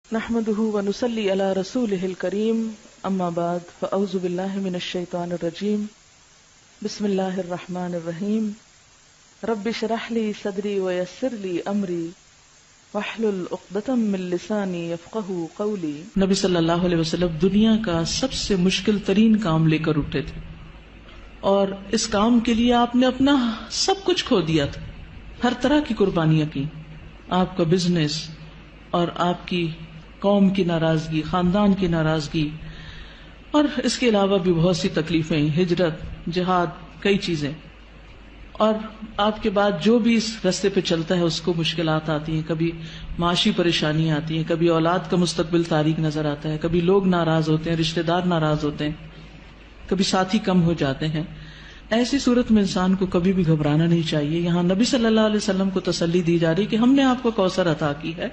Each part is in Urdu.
نحمده ونصلي على رسوله الكريم اما بعد فاعوذ بالله من الشيطان الرجيم بسم الله الرحمن الرحيم رب اشرح لي صدري ويسر لي امري واحلل عقدة من لساني يفقهوا قولي۔ نبی صلی اللہ علیہ وسلم دنیا کا سب سے مشکل ترین کام لے کر اٹھے تھے اور اس کام کے لیے آپ نے اپنا سب کچھ کھو دیا تھا، ہر طرح کی قربانیاں کی۔ آپ کا بزنس اور آپ کی قوم کی ناراضگی، خاندان کی ناراضگی، اور اس کے علاوہ بھی بہت سی تکلیفیں، ہجرت، جہاد، کئی چیزیں، اور آپ کے بعد جو بھی اس راستے پہ چلتا ہے اس کو مشکلات آتی ہیں، کبھی معاشی پریشانی آتی ہیں، کبھی اولاد کا مستقبل تاریک نظر آتا ہے، کبھی لوگ ناراض ہوتے ہیں، رشتہ دار ناراض ہوتے ہیں، کبھی ساتھی کم ہو جاتے ہیں۔ ایسی صورت میں انسان کو کبھی بھی گھبرانا نہیں چاہیے۔ یہاں نبی صلی اللہ علیہ وسلم کو تسلی دی جا رہی کہ ہم نے آپ کو کوثر عطا کی ہے،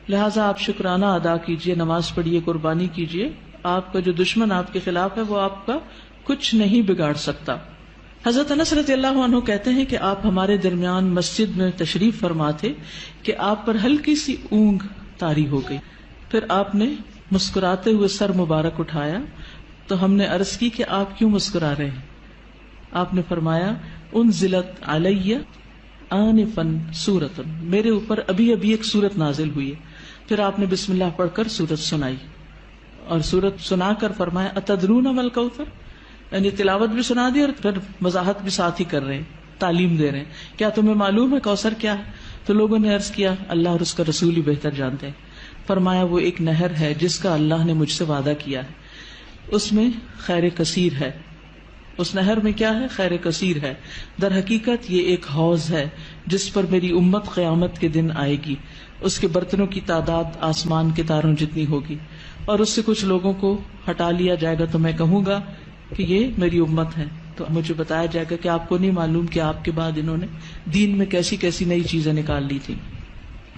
لہٰذا آپ شکرانہ ادا کیجئے، نماز پڑھیے، قربانی کیجئے۔ آپ کا جو دشمن آپ کے خلاف ہے وہ آپ کا کچھ نہیں بگاڑ سکتا۔ حضرت انس رضی اللہ عنہ کہتے ہیں کہ آپ ہمارے درمیان مسجد میں تشریف فرما تھے کہ آپ پر ہلکی سی اونگ طاری ہو گئی، پھر آپ نے مسکراتے ہوئے سر مبارک اٹھایا تو ہم نے عرض کی کہ آپ کیوں مسکرا رہے ہیں؟ آپ نے فرمایا انزلت علی آنفا سورۃ، میرے اوپر ابھی ابھی ایک سورت نازل ہوئی ہے۔ پھر آپ نے بسم اللہ پڑھ کر سورت سنائی اور سورت سنا کر فرمایا اتدرون ما الکوثر، یعنی تلاوت بھی سنا دی اور پھر وضاحت بھی ساتھ ہی کر رہے ہیں، تعلیم دے رہے ہیں، کیا تمہیں معلوم ہے کوثر کیا ہے؟ تو لوگوں نے عرض کیا اللہ اور اس کا رسول ہی بہتر جانتے ہیں۔ فرمایا وہ ایک نہر ہے جس کا اللہ نے مجھ سے وعدہ کیا ہے، اس میں خیر کثیر ہے۔ اس نہر میں کیا ہے؟ خیر کثیر ہے۔ در حقیقت یہ ایک حوض ہے جس پر میری امت قیامت کے دن آئے گی، اس کے برتنوں کی تعداد آسمان کے تاروں جتنی ہوگی، اور اس سے کچھ لوگوں کو ہٹا لیا جائے گا تو میں کہوں گا کہ یہ میری امت ہے، تو مجھے بتایا جائے گا کہ آپ کو نہیں معلوم کہ آپ کے بعد انہوں نے دین میں کیسی کیسی نئی چیزیں نکال لی تھی۔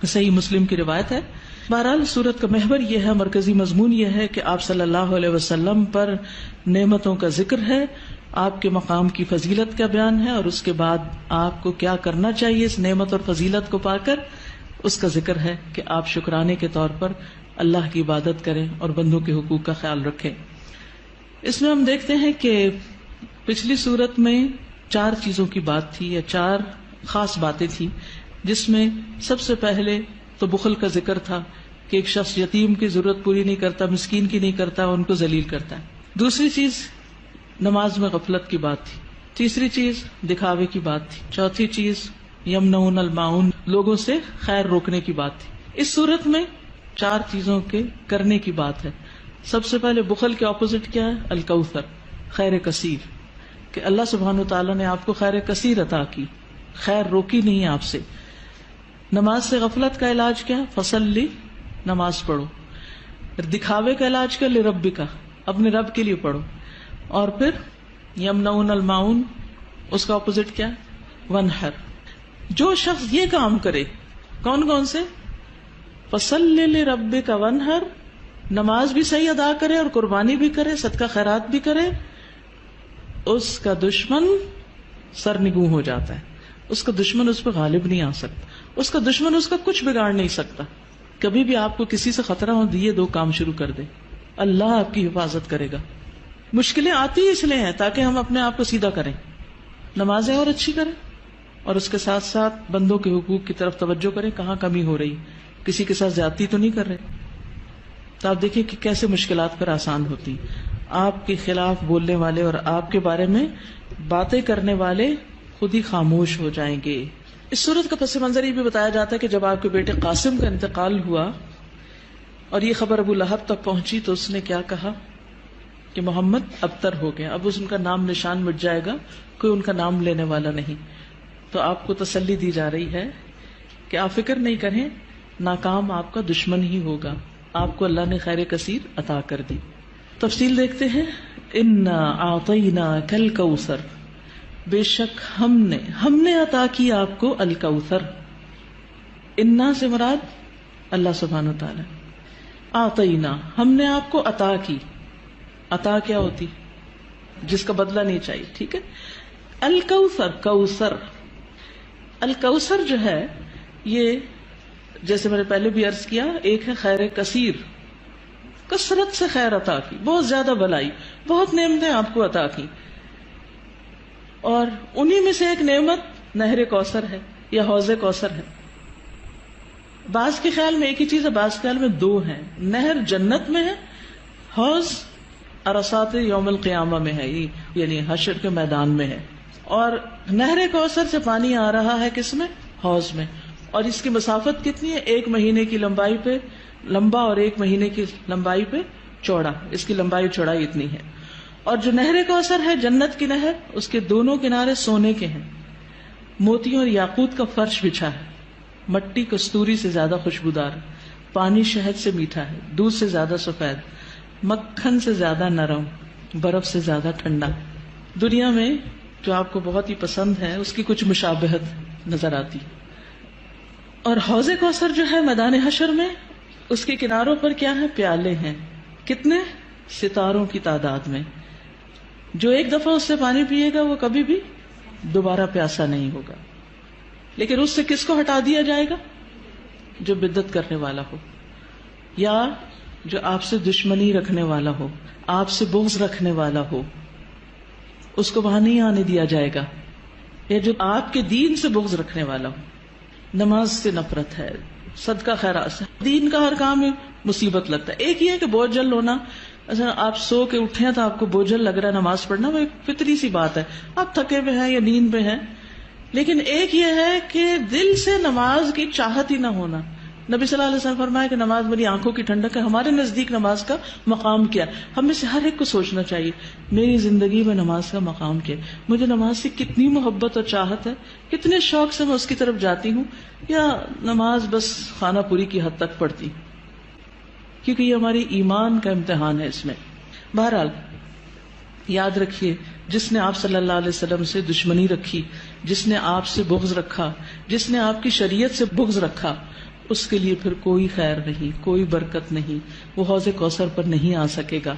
صحیح مسلم کی روایت ہے۔ بہرحال سورت کا محور یہ ہے، مرکزی مضمون یہ ہے کہ آپ صلی اللہ علیہ وسلم پر نعمتوں کا ذکر ہے، آپ کے مقام کی فضیلت کا بیان ہے، اور اس کے بعد آپ کو کیا کرنا چاہیے اس نعمت اور فضیلت کو پا کر، اس کا ذکر ہے کہ آپ شکرانے کے طور پر اللہ کی عبادت کریں اور بندوں کے حقوق کا خیال رکھیں۔ اس میں ہم دیکھتے ہیں کہ پچھلی سورت میں 4 چیزوں کی بات تھی، یا 4 خاص باتیں تھیں، جس میں سب سے پہلے تو بخل کا ذکر تھا کہ ایک شخص یتیم کی ضرورت پوری نہیں کرتا، مسکین کی نہیں کرتا، ان کو ذلیل کرتا ہے۔ دوسری چیز نماز میں غفلت کی بات تھی۔ تیسری چیز دکھاوے کی بات تھی۔ چوتھی چیز یمنعون الماعون، لوگوں سے خیر روکنے کی بات تھی۔ اس صورت میں 4 چیزوں کے کرنے کی بات ہے۔ سب سے پہلے بخل کے اپوزٹ کیا ہے؟ الکوثر، خیر کثیر، کہ اللہ سبحانہ وتعالیٰ نے آپ کو خیر کثیر عطا کی، خیر روکی نہیں آپ سے۔ نماز سے غفلت کا علاج کیا؟ فصلی، نماز پڑھو۔ دکھاوے کا علاج کیا؟ لربک، اپنے رب کے لیے پڑھو۔ اور پھر یمنعون الماعون، اس کا اپوزٹ کیا؟ ونحر۔ جو شخص یہ کام کرے، کون کون سے؟ فصلی لربک ونحر، نماز بھی صحیح ادا کرے اور قربانی بھی کرے، صدقہ خیرات بھی کرے، اس کا دشمن سرنگوں ہو جاتا ہے، اس کا دشمن اس پہ غالب نہیں آ سکتا، اس کا دشمن اس کا کچھ بگاڑ نہیں سکتا۔ کبھی بھی آپ کو کسی سے خطرہ ہو، یہ 2 کام شروع کر دے، اللہ آپ کی حفاظت کرے گا۔ مشکلیں آتی اس لیے ہیں تاکہ ہم اپنے آپ کو سیدھا کریں، نمازیں اور اچھی کریں، اور اس کے ساتھ ساتھ بندوں کے حقوق کی طرف توجہ کریں، کہاں کمی ہو رہی، کسی کے ساتھ زیادتی تو نہیں کر رہے۔ تو آپ دیکھیں کہ کیسے مشکلات پر آسان ہوتی۔ آپ کے خلاف بولنے والے اور آپ کے بارے میں باتیں کرنے والے خود ہی خاموش ہو جائیں گے۔ اس صورت کا پس منظر یہ بھی بتایا جاتا ہے کہ جب آپ کے بیٹے قاسم کا انتقال ہوا اور یہ خبر ابو لہب تک پہنچی تو اس نے کیا کہا کہ محمد ابتر ہو گیا، اب ان کا نام نشان مٹ جائے گا، کوئی ان کا نام لینے والا نہیں۔ تو آپ کو تسلی دی جا رہی ہے کہ آپ فکر نہیں کریں، ناکام آپ کا دشمن ہی ہوگا، آپ کو اللہ نے خیر کثیر عطا کر دی۔ تفصیل دیکھتے ہیں۔ انا اعطیناک الکوثر، بے شک ہم نے عطا کی آپ کو الکوثر۔ انا سے مراد اللہ سبحانہ وتعالی، اعطینا ہم نے آپ کو عطا کی۔ عطا کیا ہوتی؟ جس کا بدلہ نہیں چاہیے، ٹھیک ہے۔ الکوثر، کوثر، الکوثر جو ہے یہ جیسے میں نے پہلے بھی عرض کیا، ایک ہے خیر کثیر، کثرت سے خیر عطا کی، بہت زیادہ بھلائی، بہت نعمتیں آپ کو عطا کی، اور انہی میں سے ایک نعمت نہر کوثر ہے یا حوض کوثر ہے۔ بعض کے خیال میں ایک ہی چیز ہے، بعض کے خیال میں دو ہیں۔ نہر جنت میں ہے، حوض عرصات یوم القیامہ میں ہے، یعنی حشر کے میدان میں ہے۔ اور نہر کوثر سے پانی آ رہا ہے کس میں؟ حوض میں، اور اس کی مسافت کتنی ہے؟ 1 مہینے کی لمبائی پہ لمبا اور 1 مہینے کی لمبائی پہ چوڑا، اس کی لمبائی چوڑائی اتنی ہے۔ اور جو نہر کوثر ہے جنت کی نہر، اس کے دونوں کنارے سونے کے ہیں، موتیوں اور یاقوت کا فرش بچھا ہے، مٹی کستوری سے زیادہ خوشبودار، پانی شہد سے میٹھا ہے، دودھ سے زیادہ سفید، مکھن سے زیادہ نرم، برف سے زیادہ ٹھنڈا۔ دنیا میں جو آپ کو بہت ہی پسند ہے اس کی کچھ مشابہت نظر آتی۔ اور حوض کوثر جو ہے میدان حشر میں، اس کے کناروں پر کیا ہے؟ پیالے ہیں، کتنے؟ ستاروں کی تعداد میں۔ جو ایک دفعہ اس سے پانی پیے گا وہ کبھی بھی دوبارہ پیاسا نہیں ہوگا، لیکن اس سے کس کو ہٹا دیا جائے گا؟ جو بدعت کرنے والا ہو، یا جو آپ سے دشمنی رکھنے والا ہو، آپ سے بغض رکھنے والا ہو، اس کو وہاں نہیں آنے دیا جائے گا۔ یا جو آپ کے دین سے بغض رکھنے والا ہو، نماز سے نفرت ہے، صدقہ خیرات سے، دین کا ہر کام میں مصیبت لگتا ہے۔ ایک یہ ہے کہ بوجھل ہونا، اچھا آپ سو کے اٹھے ہیں تو آپ کو بوجھل لگ رہا ہے نماز پڑھنا، وہ ایک فطری سی بات ہے، آپ تھکے ہوئے ہیں یا نیند پہ ہیں۔ لیکن ایک یہ ہے کہ دل سے نماز کی چاہت ہی نہ ہونا۔ نبی صلی اللہ علیہ وسلم فرمایا کہ نماز میری آنکھوں کی ٹھنڈک ہے۔ ہمارے نزدیک نماز کا مقام کیا؟ ہم میں سے ہر ایک کو سوچنا چاہیے، میری زندگی میں نماز کا مقام کیا؟ مجھے نماز سے کتنی محبت اور چاہت ہے، کتنے شوق سے میں اس کی طرف جاتی ہوں، یا نماز بس خانہ پوری کی حد تک پڑھتی، کیونکہ یہ ہماری ایمان کا امتحان ہے اس میں۔ بہرحال یاد رکھیے، جس نے آپ صلی اللہ علیہ وسلم سے دشمنی رکھی، جس نے آپ سے بغض رکھا، جس نے آپ کی شریعت سے بغض رکھا، اس کے لیے پھر کوئی خیر نہیں، کوئی برکت نہیں، وہ حوض کوثر پر نہیں آ سکے گا۔